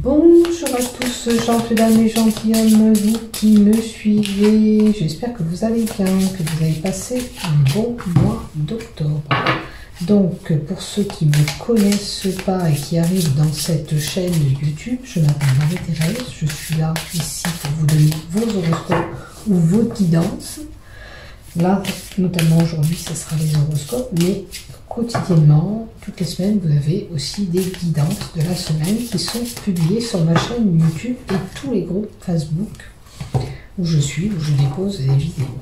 Bonjour à tous, gentilles dames et gentilshommes, vous qui me suivez. J'espère que vous allez bien, que vous avez passé un bon mois d'octobre. Donc, pour ceux qui ne me connaissent pas et qui arrivent dans cette chaîne YouTube, je m'appelle Marie-Thérèse. Je suis là, ici, pour vous donner vos horoscopes ou vos guidances. Là, notamment aujourd'hui, ce sera les horoscopes, mais quotidiennement, toutes les semaines, vous avez aussi des guidances de la semaine qui sont publiées sur ma chaîne YouTube et tous les groupes Facebook où je suis, où je dépose des vidéos.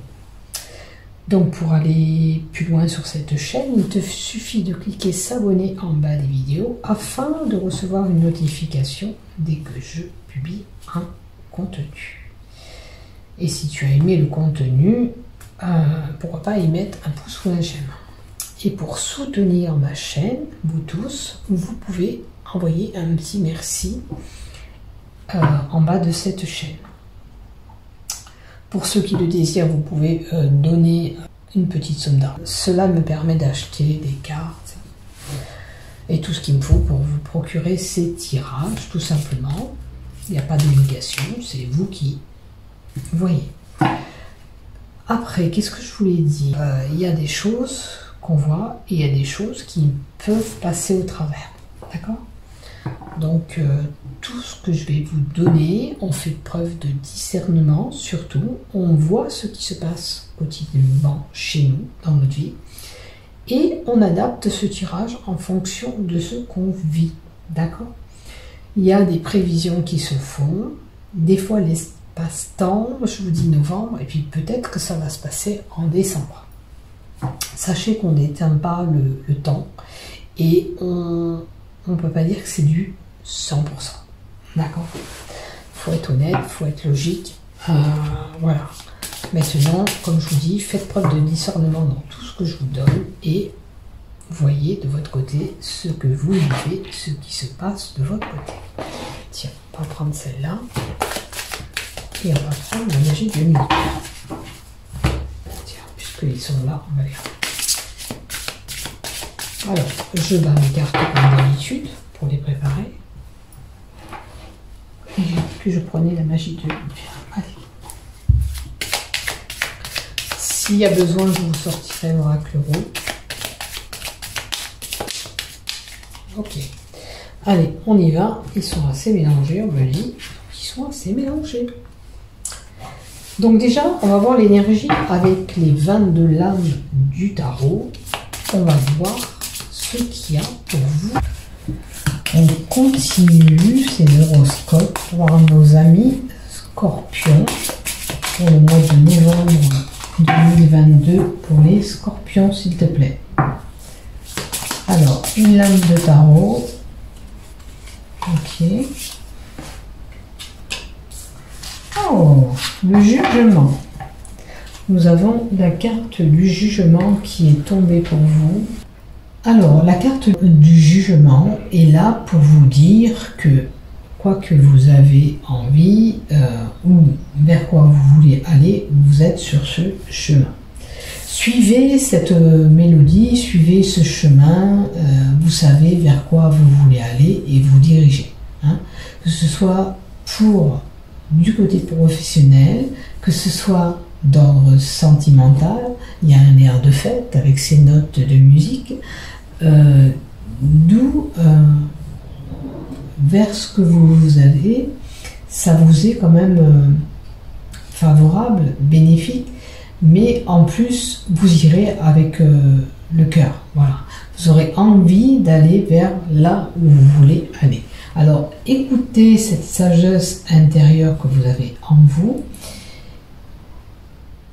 Donc pour aller plus loin sur cette chaîne, il te suffit de cliquer s'abonner en bas des vidéos afin de recevoir une notification dès que je publie un contenu. Et si tu as aimé le contenu, pourquoi pas y mettre un pouce ou un j'aime. Et pour soutenir ma chaîne, vous tous, vous pouvez envoyer un petit merci en bas de cette chaîne. Pour ceux qui le désirent, vous pouvez donner une petite somme d'argent. Cela me permet d'acheter des cartes et tout ce qu'il me faut pour vous procurer ces tirages, tout simplement. Il n'y a pas d'obligation, c'est vous qui voyez. Après, qu'est-ce que je voulais dire? Il y a des choses qu'on voit et il y a des choses qui peuvent passer au travers. D'accord? Donc, tout ce que je vais vous donner, on fait preuve de discernement, surtout. On voit ce qui se passe quotidiennement chez nous, dans notre vie. Et on adapte ce tirage en fonction de ce qu'on vit. D'accord? Il y a des prévisions qui se font. Des fois, l'espace-temps, je vous dis novembre, et puis peut-être que ça va se passer en décembre. Sachez qu'on n'éteint pas le temps et on ne peut pas dire que c'est du 100%. D'accord? Il faut être honnête, il faut être logique. Voilà. Maintenant, comme je vous dis, faites preuve de discernement dans tout ce que je vous donne et voyez de votre côté ce que vous vivez, ce qui se passe de votre côté. Tiens, on va prendre celle-là et on va prendre la magie de l'univers. Ils sont là, on va les regarder. Alors, je bats mes cartes comme d'habitude pour les préparer. Et puis je prenais la magie de l'univers. Allez. S'il y a besoin, je vous sortirai l'oracle roux. Ok. Allez, on y va. Ils sont assez mélangés, on me dit. Ils sont assez mélangés. Donc déjà, on va voir l'énergie avec les 22 lames du tarot. On va voir ce qu'il y a pour vous. On continue ces horoscopes pour voir nos amis Scorpions pour le mois de novembre 2022 pour les Scorpions, s'il te plaît. Alors, une lame de tarot. Ok. Oh, le jugement. Nous avons la carte du jugement qui est tombée pour vous. Alors, la carte du jugement est là pour vous dire que quoi que vous avez envie ou vers quoi vous voulez aller, vous êtes sur ce chemin. Suivez cette mélodie, suivez ce chemin, vous savez vers quoi vous voulez aller et vous dirigez. Hein. Que ce soit pour du côté professionnel, que ce soit d'ordre sentimental, il y a un air de fête avec ses notes de musique, d'où vers ce que vous avez, ça vous est quand même favorable, bénéfique, mais en plus vous irez avec le cœur. Voilà. Vous aurez envie d'aller vers là où vous voulez aller. Alors, écoutez cette sagesse intérieure que vous avez en vous.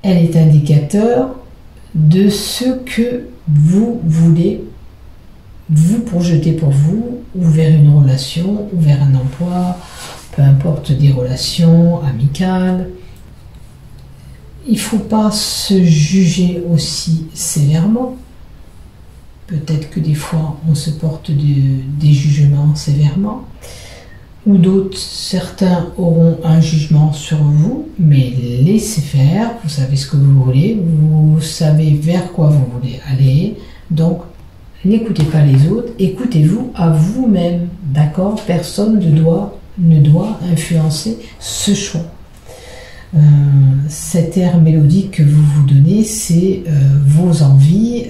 Elle est indicateur de ce que vous voulez vous projeter pour vous, ou vers une relation, ou vers un emploi, peu importe, des relations amicales. Il ne faut pas se juger aussi sévèrement. Peut-être que des fois, on se porte des jugements sévèrement, ou d'autres, certains auront un jugement sur vous, mais laissez faire, vous savez ce que vous voulez, vous savez vers quoi vous voulez aller, donc n'écoutez pas les autres, écoutez-vous à vous-même, d'accord? Personne ne doit ne doit influencer ce choix. Cet air mélodique que vous vous donnez, c'est vos envies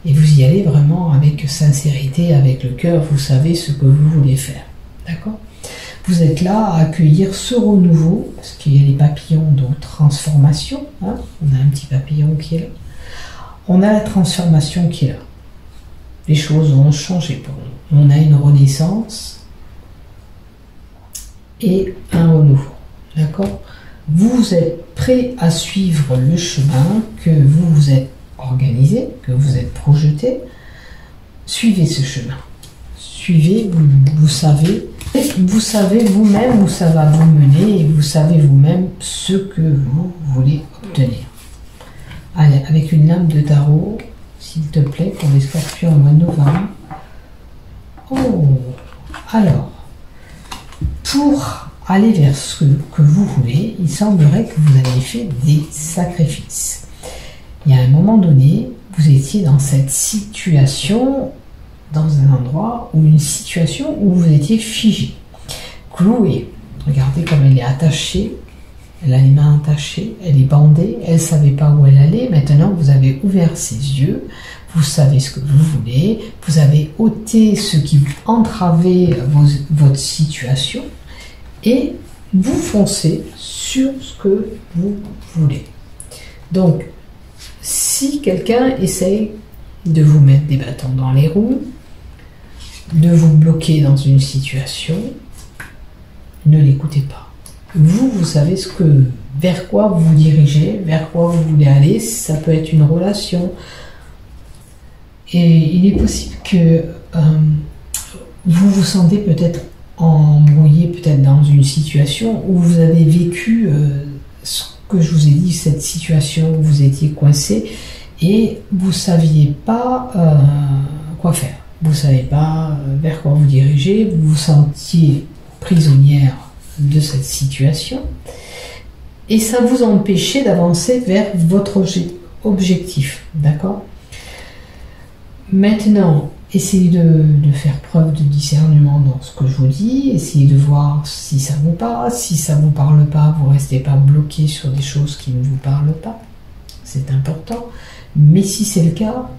et vous y allez vraiment avec sincérité, avec le cœur, vous savez ce que vous voulez faire. D'accord ? Vous êtes là à accueillir ce renouveau, parce qu'il y a les papillons de transformation, hein, on a un petit papillon qui est là, on a la transformation qui est là. Les choses ont changé pour nous. On a une renaissance et un renouveau. D'accord ? Vous êtes prêt à suivre le chemin que vous vous êtes organisé, que vous êtes projeté. Suivez ce chemin. Suivez, vous savez vous-même où ça va vous mener et vous savez vous-même ce que vous voulez obtenir. Allez, avec une lame de tarot, s'il te plaît, pour les scorpions au mois de novembre. Oh, alors, pour aller vers ce que vous voulez, il semblerait que vous ayez fait des sacrifices. Il y a un moment donné, vous étiez dans cette situation, dans un endroit ou une situation où vous étiez figé, cloué. Regardez comme elle est attachée, elle a les mains attachées, elle est bandée, elle ne savait pas où elle allait. Maintenant, vous avez ouvert ses yeux, vous savez ce que vous voulez, vous avez ôté ce qui entravait votre situation et vous foncez sur ce que vous voulez. Donc, si quelqu'un essaye de vous mettre des bâtons dans les roues, de vous bloquer dans une situation, ne l'écoutez pas. Vous savez vers quoi vous vous dirigez, vers quoi vous voulez aller. Ça peut être une relation. Et il est possible que vous vous sentez peut-être embrouillé, peut-être dans une situation où vous avez vécu ce que je vous ai dit, cette situation où vous étiez coincé et vous ne saviez pas quoi faire. Vous ne savez pas vers quoi vous dirigez, vous vous sentiez prisonnière de cette situation et ça vous empêchait d'avancer vers votre objectif, d'accord ? Maintenant, essayez de faire preuve de discernement dans ce que je vous dis, essayez de voir si ça vous parle. Si ça ne vous parle pas, vous ne restez pas bloqué sur des choses qui ne vous parlent pas, c'est important. Mais si c'est le cas,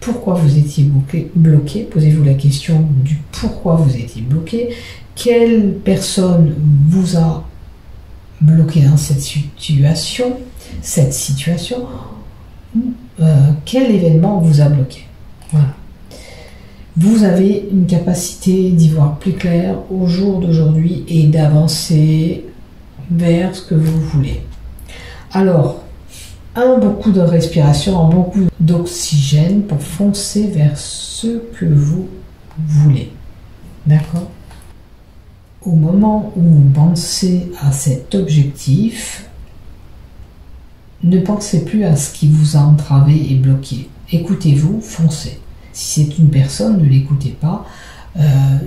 pourquoi vous étiez bloqué? Posez-vous la question du pourquoi vous étiez bloqué. Quelle personne vous a bloqué dans cette situation? Quel événement vous a bloqué? Voilà. Vous avez une capacité d'y voir plus clair au jour d'aujourd'hui et d'avancer vers ce que vous voulez. Alors, beaucoup de respiration, beaucoup d'oxygène pour foncer vers ce que vous voulez. D'accord ? Au moment où vous pensez à cet objectif, ne pensez plus à ce qui vous a entravé et bloqué. Écoutez-vous, foncez. Si c'est une personne, ne l'écoutez pas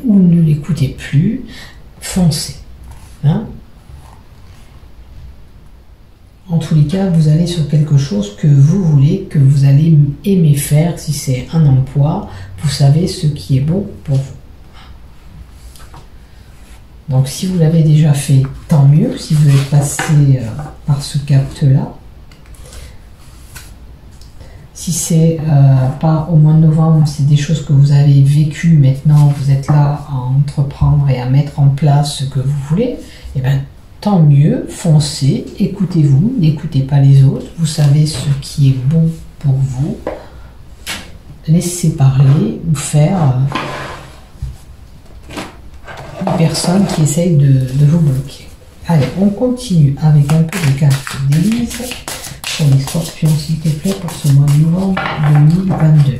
ou ne l'écoutez plus, foncez. Hein? En tous les cas, vous allez sur quelque chose que vous voulez, que vous allez aimer faire. Si c'est un emploi, vous savez ce qui est bon pour vous. Donc si vous l'avez déjà fait, tant mieux. Si vous êtes passé par ce capte-là. Si c'est pas au mois de novembre, c'est des choses que vous avez vécues, maintenant vous êtes là à entreprendre et à mettre en place ce que vous voulez, et bien tant mieux, foncez, écoutez-vous, n'écoutez pas les autres, vous savez ce qui est bon pour vous, laissez parler ou faire une personne qui essaye de vous bloquer. Allez, on continue avec un peu de cartes d'Élise. Pour les scorpions, s'il te plaît, pour ce mois de novembre 2022.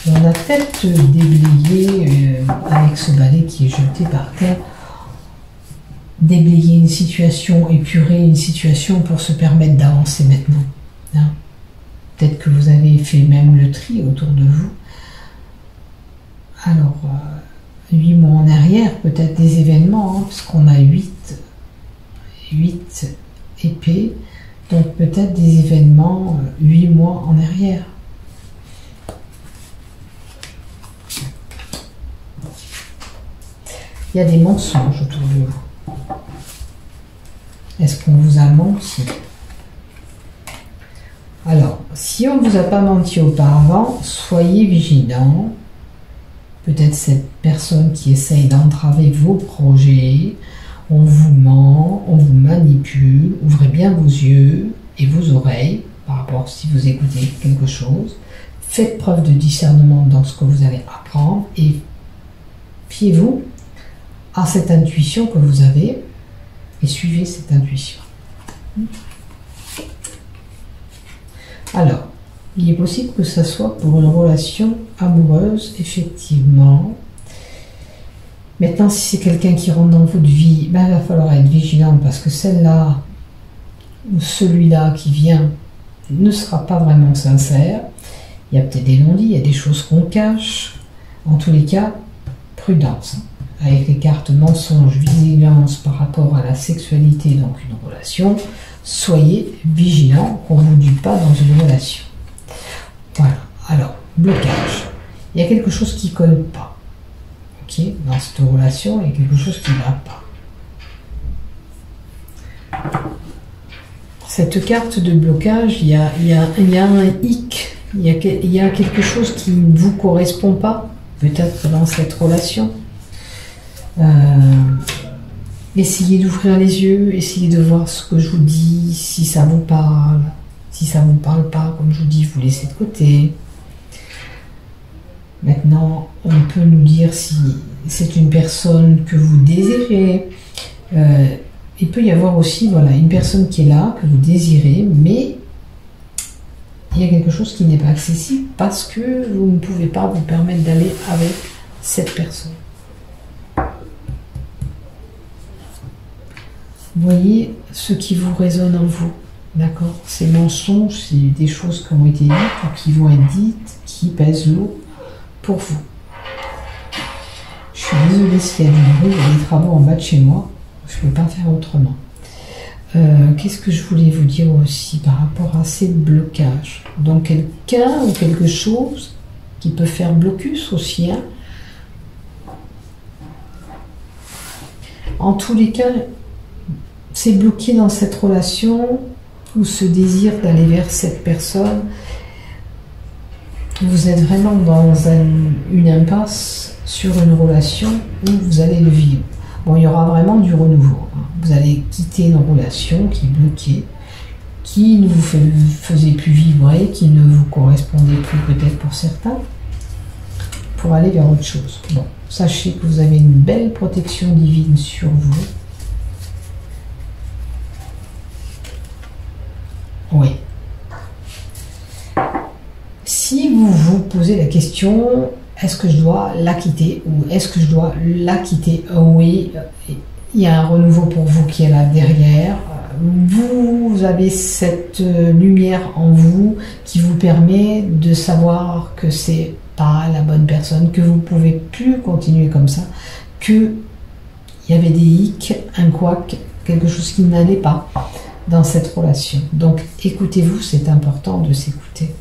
On a peut-être déblayé, avec ce balai qui est jeté par terre, déblayer une situation, épurer une situation pour se permettre d'avancer maintenant. Hein? Peut-être que vous avez fait même le tri autour de vous. Alors, 8 mois en arrière, peut-être des événements, hein, parce qu'on a 8 épées, donc peut-être des événements 8 mois en arrière. Il y a des mensonges autour de vous. Est-ce qu'on vous a menti? Alors, si on ne vous a pas menti auparavant, soyez vigilants. Peut-être cette personne qui essaye d'entraver vos projets, on vous ment, on vous manipule. Ouvrez bien vos yeux et vos oreilles par rapport si vous écoutez quelque chose. Faites preuve de discernement dans ce que vous allez apprendre et fiez-vous à cette intuition que vous avez et suivez cette intuition. Alors, il est possible que ça soit pour une relation amoureuse, effectivement. Maintenant, si c'est quelqu'un qui rentre dans votre vie, ben, il va falloir être vigilant parce que celle-là ou celui-là qui vient ne sera pas vraiment sincère. Il y a peut-être des non-dits, il y a des choses qu'on cache. En tous les cas, prudence. Avec les cartes mensonges, vigilance par rapport à la sexualité, donc une relation, soyez vigilants qu'on ne vous dupe pas dans une relation. Voilà. Alors, blocage. Il y a quelque chose qui ne colle pas. Ok, dans cette relation, il y a quelque chose qui ne va pas. Cette carte de blocage, il y a un hic. Il y a quelque chose qui ne vous correspond pas, peut-être dans cette relation. Essayez d'ouvrir les yeux, essayez de voir ce que je vous dis, si ça vous parle. Si ça ne vous parle pas, comme je vous dis, vous laissez de côté. Maintenant, on peut nous dire si c'est une personne que vous désirez. Il peut y avoir aussi voilà, une personne qui est là, que vous désirez, mais il y a quelque chose qui n'est pas accessible parce que vous ne pouvez pas vous permettre d'aller avec cette personne. Voyez ce qui vous résonne en vous, d'accord? Ces mensonges, c'est des choses qui ont été dites ou qui vont être dites, qui pèsent lourd pour vous. Je suis désolée s'il y a du bruit, il y a des travaux en bas de chez moi, je ne peux pas faire autrement. Qu'est-ce que je voulais vous dire aussi par rapport à ces blocages? Donc quelqu'un ou quelque chose qui peut faire blocus aussi. Hein. En tous les cas, c'est bloqué dans cette relation ou ce désir d'aller vers cette personne. Vous êtes vraiment dans une impasse sur une relation où vous allez le vivre. Bon, il y aura vraiment du renouveau. Hein. Vous allez quitter une relation qui est bloquée, qui ne vous faisait plus vibrer, qui ne vous correspondait plus peut-être pour certains, pour aller vers autre chose. Bon, sachez que vous avez une belle protection divine sur vous. Oui. Si vous vous posez la question, est-ce que je dois la quitter ou est-ce que je dois la quitter? Oui, il y a un renouveau pour vous qui est là derrière. Vous avez cette lumière en vous qui vous permet de savoir que c'est pas la bonne personne, que vous ne pouvez plus continuer comme ça, qu'il y avait des hicks, un couac, quelque chose qui n'allait pas dans cette relation. Donc écoutez-vous, c'est important de s'écouter.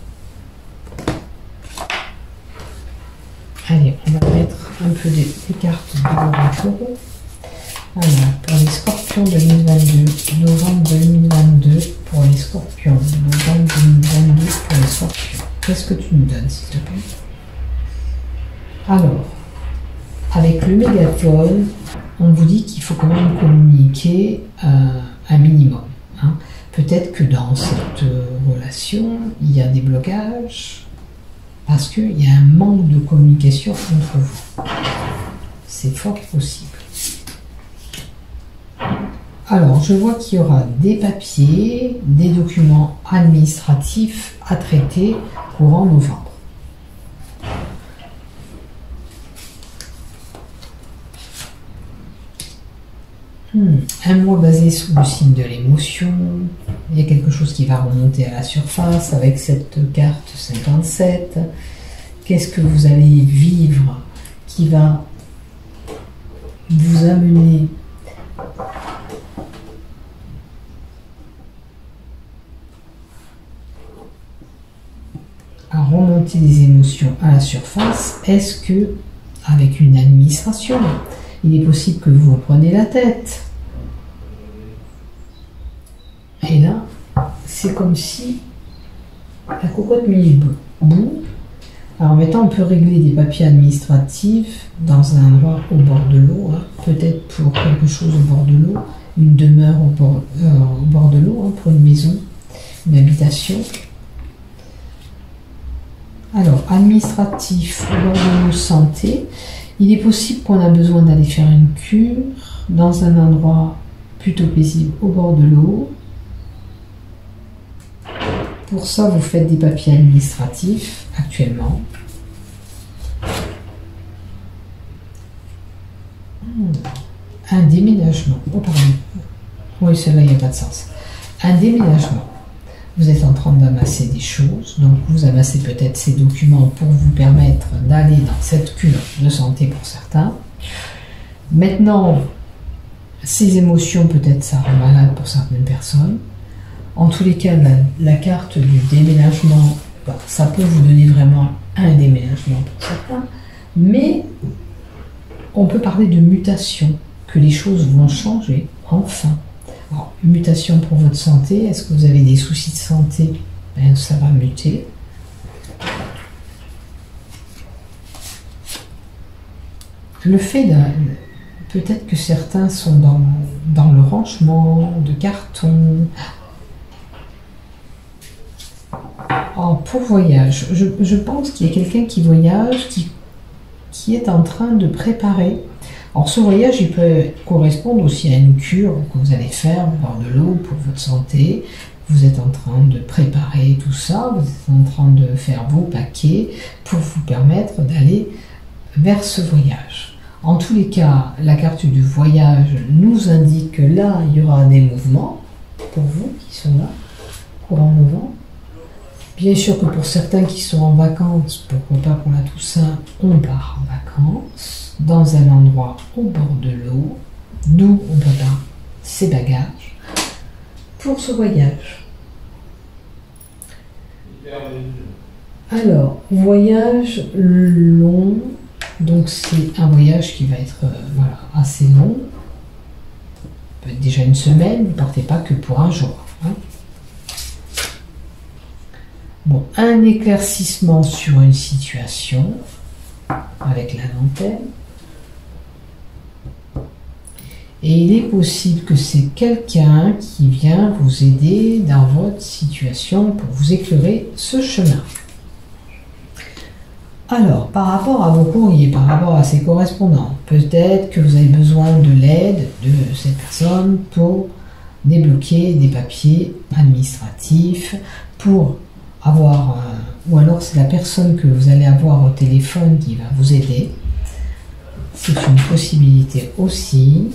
Allez, on va mettre un peu des cartes de l'oracle. Alors, pour les scorpions 2022, novembre 2022, pour les scorpions, novembre 2022, pour les scorpions. Qu'est-ce que tu nous donnes, s'il te plaît? Alors, avec le mégaphone, on vous dit qu'il faut quand même communiquer un minimum. Hein. Peut-être que dans cette relation, il y a des blocages, parce qu'il y a un manque de communication entre vous. C'est fort possible. Alors, je vois qu'il y aura des papiers, des documents administratifs à traiter courant novembre. Un mois basé sous le signe de l'émotion. Il y a quelque chose qui va remonter à la surface avec cette carte 57. Qu'est-ce que vous allez vivre qui va vous amener à remonter des émotions à la surface? Est-ce que, avec une administration, Il est possible que vous vous preniez la tête. Et là, c'est comme si la cocotte mis bout. Alors maintenant, on peut régler des papiers administratifs dans un endroit au bord de l'eau, hein, peut-être pour quelque chose au bord de l'eau, une demeure au bord de l'eau, hein, pour une maison, une habitation. Alors, administratif, au bord de l'eau, santé. Il est possible qu'on a besoin d'aller faire une cure dans un endroit plutôt paisible au bord de l'eau. Pour ça, vous faites des papiers administratifs actuellement. Un déménagement. Oh, pardon. Oui, celle-là, il n'y a pas de sens. Un déménagement. Vous êtes en train d'amasser des choses, donc vous amassez peut-être ces documents pour vous permettre d'aller dans cette cure de santé pour certains. Maintenant, ces émotions, peut-être ça rend malade pour certaines personnes. En tous les cas, la carte du déménagement, ça peut vous donner vraiment un déménagement pour certains, mais on peut parler de mutation, que les choses vont changer, enfin. Alors, mutation pour votre santé, est-ce que vous avez des soucis de santé? Ben, ça va muter. Le fait peut-être que certains sont dans le rangement de cartons. Alors, pour voyage, je pense qu'il y a quelqu'un qui voyage, qui est en train de préparer. Alors ce voyage, il peut correspondre aussi à une cure que vous allez faire au bord de l'eau pour votre santé. Vous êtes en train de préparer tout ça, vous êtes en train de faire vos paquets pour vous permettre d'aller vers ce voyage. En tous les cas, la carte du voyage nous indique que là, il y aura des mouvements pour vous qui sont là, courant novembre. Bien sûr que pour certains qui sont en vacances, pourquoi pas pour la Toussaint, on part en vacances dans un endroit au bord de l'eau, d'où on prépare ses bagages pour ce voyage. Alors, voyage long, donc c'est un voyage qui va être voilà, assez long, peut être déjà une semaine, vous ne partez pas que pour un jour. Hein. Bon, un éclaircissement sur une situation avec la dentelle. Et il est possible que c'est quelqu'un qui vient vous aider dans votre situation pour vous éclairer ce chemin. Alors, par rapport à vos courriers, par rapport à ces correspondants, peut-être que vous avez besoin de l'aide de cette personne pour débloquer des papiers administratifs, pour avoir, ou alors c'est la personne que vous allez avoir au téléphone qui va vous aider. C'est une possibilité aussi.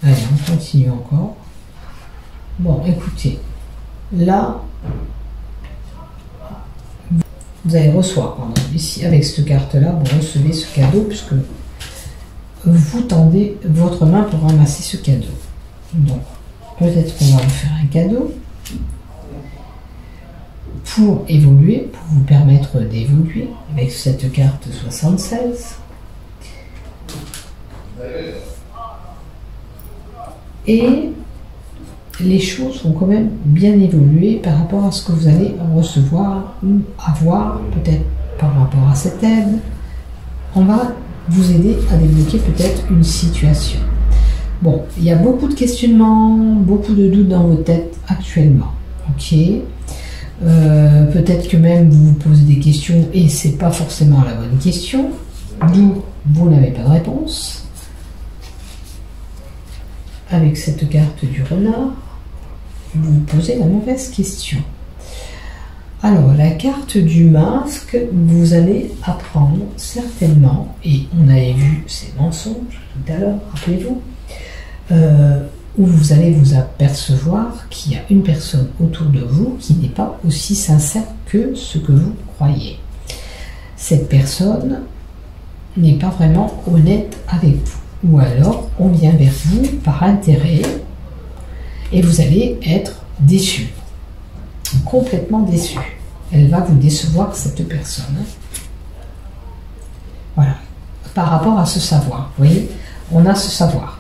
Allez, on continue encore. Bon, écoutez, là, vous allez recevoir, pardon, ici, avec cette carte-là, vous recevez ce cadeau, puisque vous tendez votre main pour ramasser ce cadeau. Donc, peut-être qu'on va vous faire un cadeau pour évoluer, pour vous permettre d'évoluer, avec cette carte 76. Et les choses vont quand même bien évoluer par rapport à ce que vous allez recevoir ou avoir, peut-être par rapport à cette aide. On va vous aider à débloquer peut-être une situation. Bon, il y a beaucoup de questionnements, beaucoup de doutes dans vos têtes actuellement. Ok, peut-être que même vous vous posez des questions et c'est pas forcément la bonne question, d'où vous n'avez pas de réponse. Avec cette carte du renard, vous vous posez la mauvaise question. Alors, la carte du masque, vous allez apprendre certainement, et on avait vu ces mensonges tout à l'heure, rappelez-vous, où vous allez vous apercevoir qu'il y a une personne autour de vous qui n'est pas aussi sincère que ce que vous croyez. Cette personne n'est pas vraiment honnête avec vous. Ou alors, on vient vers vous par intérêt et vous allez être déçu, complètement déçu. Elle va vous décevoir, cette personne. Voilà. par rapport à ce savoir. Vous voyez, on a ce savoir.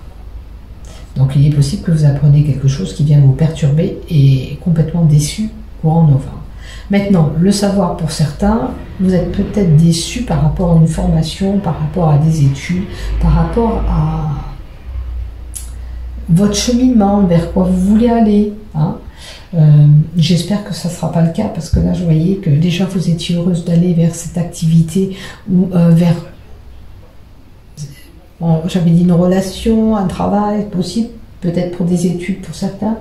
Donc il est possible que vous appreniez quelque chose qui vient vous perturber et complètement déçu courant novembre. Maintenant, le savoir pour certains, vous êtes peut-être déçu par rapport à une formation, par rapport à des études, par rapport à votre cheminement, vers quoi vous voulez aller. Hein. J'espère que ça ne sera pas le cas parce que là, je voyais que déjà vous étiez heureuse d'aller vers cette activité ou vers, bon, j'avais dit une relation, un travail possible, peut-être pour des études pour certains.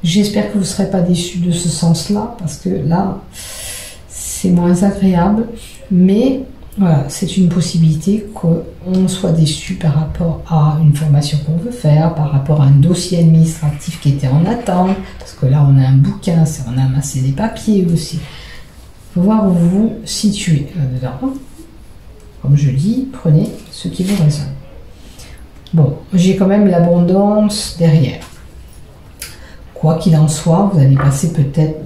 J'espère que vous ne serez pas déçus de ce sens-là parce que là, c'est moins agréable, mais voilà, c'est une possibilité qu'on soit déçu par rapport à une formation qu'on veut faire, par rapport à un dossier administratif qui était en attente, parce que là on a un bouquin, on a amassé des papiers aussi. Il faut voir où vous vous situez là-dedans. Comme je dis, prenez ce qui vous résonne. Bon, j'ai quand même l'abondance derrière. Quoi qu'il en soit, vous allez passer peut-être...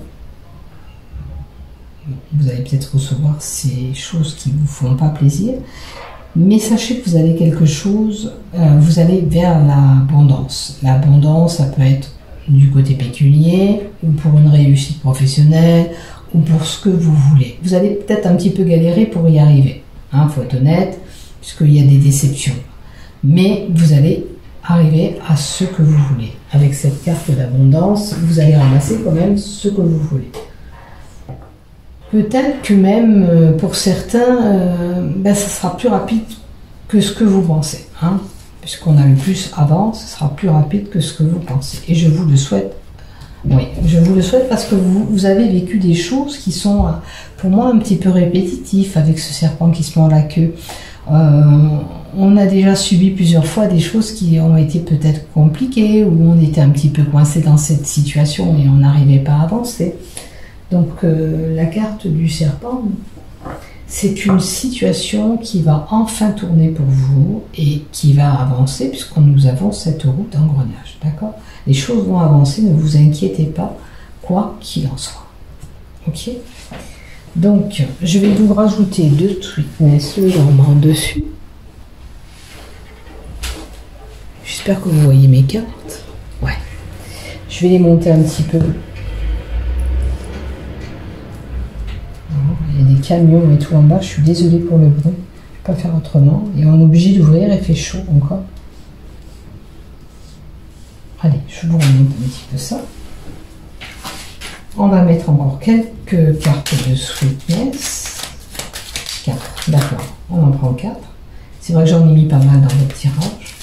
Vous allez peut-être recevoir ces choses qui ne vous font pas plaisir, mais sachez que vous allez quelque chose, vous allez vers l'abondance. L'abondance, ça peut être du côté pécunier, ou pour une réussite professionnelle, ou pour ce que vous voulez. Vous allez peut-être un petit peu galérer pour y arriver, hein, faut être honnête, puisqu'il y a des déceptions. Mais vous allez arriver à ce que vous voulez. Avec cette carte d'abondance, vous allez ramasser quand même ce que vous voulez. Peut-être que même pour certains, ça sera plus rapide que ce que vous pensez. Hein, puisqu'on a le plus avant, ce sera plus rapide que ce que vous pensez. Et je vous le souhaite. Oui, je vous le souhaite parce que vous avez vécu des choses qui sont, pour moi, un petit peu répétitives avec ce serpent qui se mord la queue. On a déjà subi plusieurs fois des choses qui ont été peut-être compliquées, où on était un petit peu coincé dans cette situation et on n'arrivait pas à avancer. Donc la carte du serpent, c'est une situation qui va enfin tourner pour vous et qui va avancer puisque nous avons cette roue d'engrenage, d'accord? Les choses vont avancer, ne vous inquiétez pas, quoi qu'il en soit. Ok? Donc, je vais vous rajouter 2 Sweetness légèrement dessus. J'espère que vous voyez mes cartes. Ouais. Je vais les monter un petit peu. Il y a des camions et tout en bas, je suis désolée pour le bruit, je ne vais pas faire autrement. Et on est obligé d'ouvrir, il fait chaud encore. Allez, je vous remonte un petit peu ça. On va mettre encore quelques cartes de Sweetness. 4, d'accord, on en prend 4. C'est vrai que j'en ai mis pas mal dans le tirage.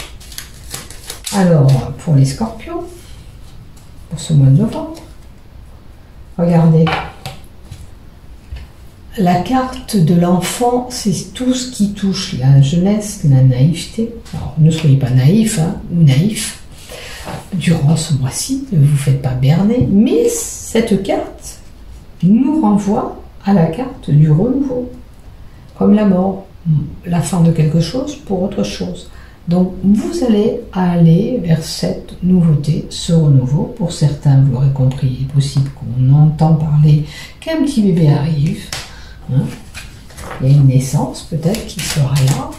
Alors, pour les scorpions, pour ce mois de novembre, regardez. La carte de l'enfant, c'est tout ce qui touche la jeunesse, la naïveté. Alors, ne soyez pas naïf ou naïf durant ce mois-ci, ne vous faites pas berner. Mais cette carte nous renvoie à la carte du renouveau, comme la mort, la fin de quelque chose pour autre chose. Donc, vous allez aller vers cette nouveauté, ce renouveau. Pour certains, vous l'aurez compris, il est possible qu'on entend parler qu'un petit bébé arrive. Hein, il y a une naissance peut-être qui sera là.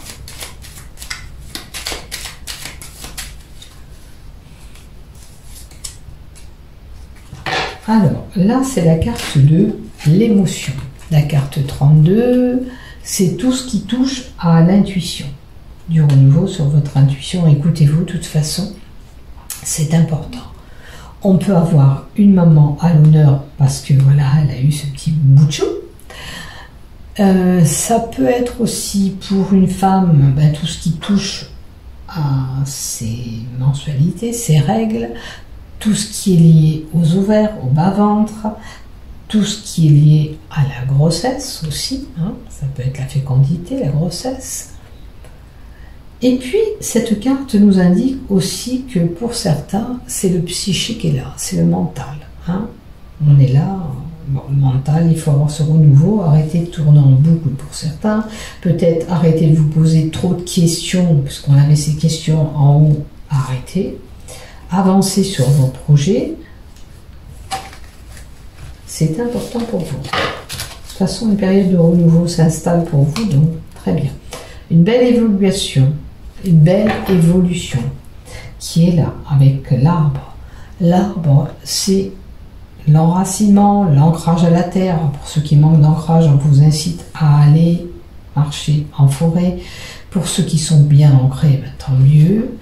Alors, là, c'est la carte de l'émotion. La carte 32, c'est tout ce qui touche à l'intuition. Du renouveau sur votre intuition. Écoutez-vous, de toute façon, c'est important. On peut avoir une maman à l'honneur parce que voilà, elle a eu ce petit bout de chou. Ça peut être aussi pour une femme, tout ce qui touche à ses mensualités, ses règles, tout ce qui est lié aux ovaires, au bas-ventre, tout ce qui est lié à la grossesse aussi, hein, ça peut être la fécondité, la grossesse. Et puis, cette carte nous indique aussi que pour certains, c'est le psychique qui est là, c'est le mental. Hein. On est là, bon, le mental, il faut avoir ce renouveau, arrêter de tourner en boucle pour certains, peut-être arrêter de vous poser trop de questions, puisqu'on avait ces questions en haut, arrêtez, avancer sur vos projets, c'est important pour vous. De toute façon, une période de renouveau s'installe pour vous, donc très bien. une belle évolution, qui est là avec l'arbre. L'arbre, c'est l'enracinement, l'ancrage à la terre. Pour ceux qui manquent d'ancrage, on vous incite à aller marcher en forêt. Pour ceux qui sont bien ancrés, ben, tant mieux.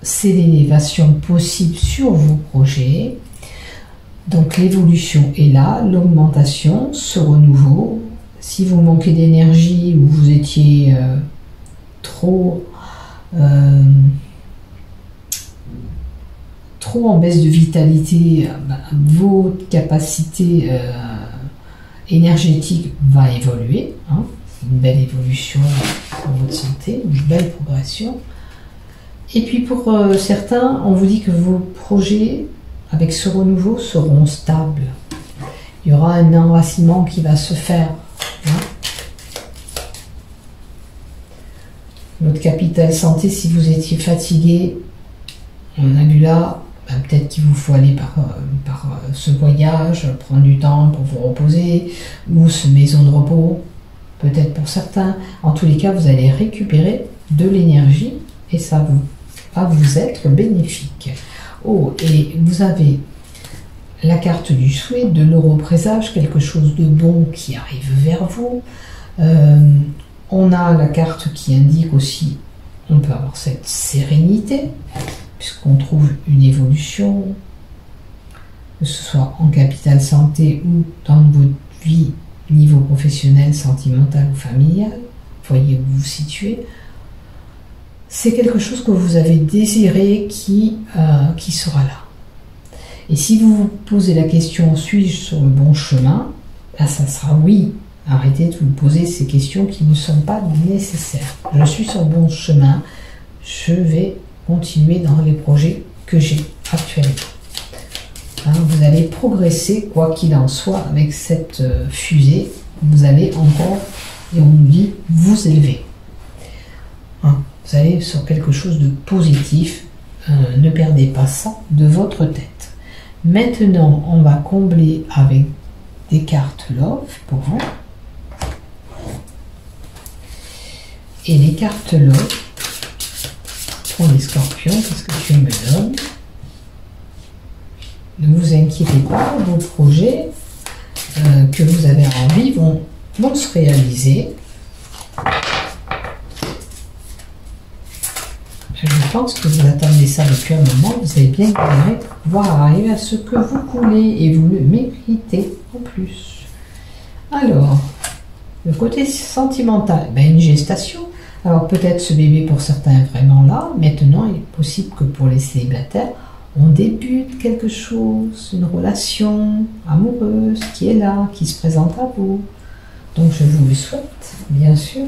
C'est l'élévation possible sur vos projets. Donc l'évolution est là, l'augmentation, ce renouveau. Si vous manquez d'énergie ou vous étiez trop en baisse de vitalité, vos capacités énergétiques vont évoluer. Hein. Une belle évolution pour votre santé, une belle progression. Et puis pour certains, on vous dit que vos projets avec ce renouveau seront stables. Il y aura un enracinement qui va se faire. Hein. Votre capital santé, si vous étiez fatigué, on a vu là, ben peut-être qu'il vous faut aller par ce voyage, prendre du temps pour vous reposer, ou ce maison de repos, peut-être pour certains. En tous les cas, vous allez récupérer de l'énergie et ça va vous être bénéfique. Oh, et vous avez la carte du souhait, de l'europrésage, quelque chose de bon qui arrive vers vous. On a la carte qui indique aussi, on peut avoir cette sérénité, puisqu'on trouve une évolution, que ce soit en capital santé ou dans votre vie, niveau professionnel, sentimental ou familial, voyez où vous vous situez. C'est quelque chose que vous avez désiré qui sera là. Et si vous vous posez la question, suis-je sur le bon chemin? Là, ça sera oui. Arrêtez de vous poser ces questions qui ne sont pas nécessaires. Je suis sur le bon chemin. Je vais continuer dans les projets que j'ai actuellement. Hein, vous allez progresser, quoi qu'il en soit, avec cette fusée. Vous allez encore, et on nous dit, vous élever. Hein, vous allez sur quelque chose de positif. Ne perdez pas ça de votre tête. Maintenant, on va combler avec des cartes Love pour vous. Et les cartes Love pour les scorpions, qu'est-ce que tu me donnes? Ne vous inquiétez pas, vos projets que vous avez envie vont se réaliser. Je pense que vous attendez ça depuis un moment, vous avez bien galéré pour pouvoir arriver à ce que vous voulez et vous le méritez en plus. Alors, le côté sentimental, ben une gestation. Alors peut-être ce bébé pour certains est vraiment là. Maintenant, il est possible que pour les célibataires, on débute quelque chose, une relation amoureuse qui est là, qui se présente à vous. Donc je vous le souhaite, bien sûr.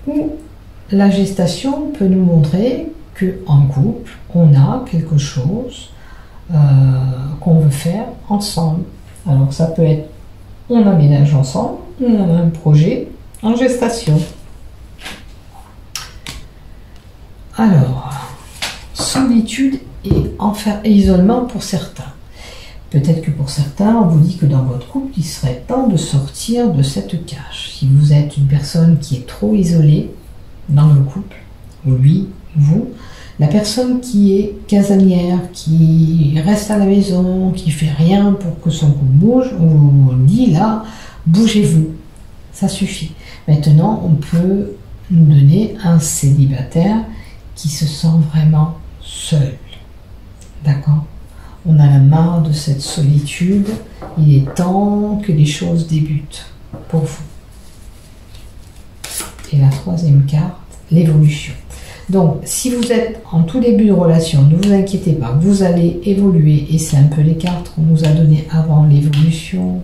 Ou la gestation peut nous montrer qu'en couple, on a quelque chose qu'on veut faire ensemble. Alors ça peut être, on aménage ensemble, ou on a un projet en gestation. Alors, solitude et isolement pour certains. Peut-être que pour certains, on vous dit que dans votre couple, il serait temps de sortir de cette cage. Si vous êtes une personne qui est trop isolée dans le couple, ou lui, vous, la personne qui est casanière, qui reste à la maison, qui fait rien pour que son couple bouge, on vous dit là, bougez-vous, ça suffit. Maintenant, on peut nous donner un célibataire qui se sent vraiment seul. D'accord? On a la marre de cette solitude. Il est temps que les choses débutent pour vous. Et la troisième carte, l'évolution. Donc, si vous êtes en tout début de relation, ne vous inquiétez pas, vous allez évoluer. Et c'est un peu les cartes qu'on nous a données avant l'évolution,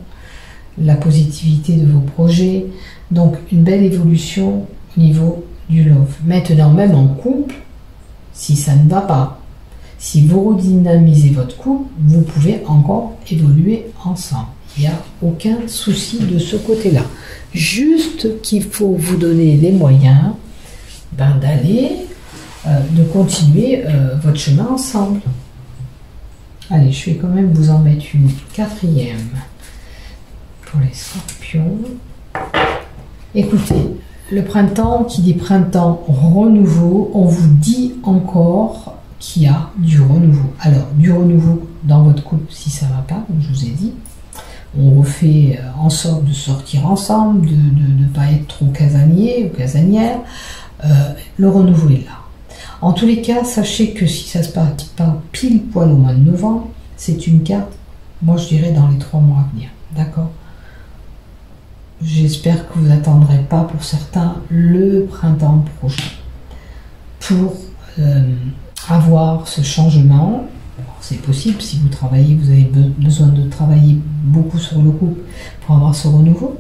la positivité de vos projets. Donc, une belle évolution au niveau du love. Maintenant, même en couple, si ça ne va pas, si vous redynamisez votre couple, vous pouvez encore évoluer ensemble. Il n'y a aucun souci de ce côté-là. Juste qu'il faut vous donner les moyens d'aller, de continuer votre chemin ensemble. Allez, je vais quand même vous en mettre une quatrième pour les scorpions. Écoutez, le printemps, qui dit printemps, renouveau, on vous dit encore qu'il y a du renouveau. Alors, du renouveau dans votre couple si ça ne va pas, comme je vous ai dit. On refait en sorte de sortir ensemble, de ne pas être trop casanier ou casanière. Le renouveau est là. En tous les cas, sachez que si ça se passe pas pile poil au mois de novembre, c'est une carte, moi je dirais dans les 3 mois à venir. D'accord? J'espère que vous n'attendrez pas pour certains le printemps prochain pour avoir ce changement. C'est possible, si vous travaillez, vous avez besoin de travailler beaucoup sur le couple pour avoir ce renouveau,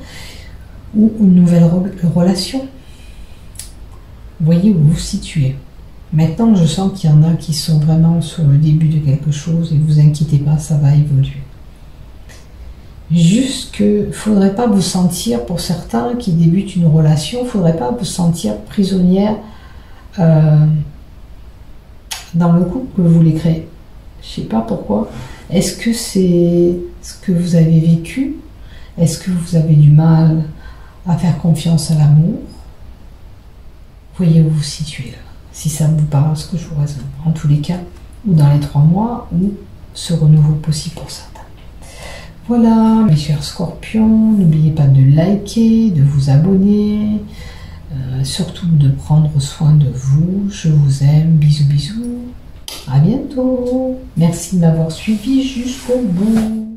ou une nouvelle relation. Vous voyez où vous vous situez. Maintenant, je sens qu'il y en a qui sont vraiment sur le début de quelque chose, et ne vous inquiétez pas, ça va évoluer. Juste que ne faudrait pas vous sentir, pour certains qui débutent une relation, il ne faudrait pas vous sentir prisonnière dans le couple que vous voulez créer. Je ne sais pas pourquoi. Est-ce que c'est ce que vous avez vécu? Est-ce que vous avez du mal à faire confiance à l'amour? Voyez où vous vous situez là. Si ça vous parle, ce que je vous raisonne. En tous les cas, ou dans les 3 mois, ou ce renouveau possible pour certains. Voilà, mes chers scorpions, n'oubliez pas de liker, de vous abonner, surtout de prendre soin de vous. Je vous aime, bisous bisous, à bientôt. Merci de m'avoir suivi jusqu'au bout.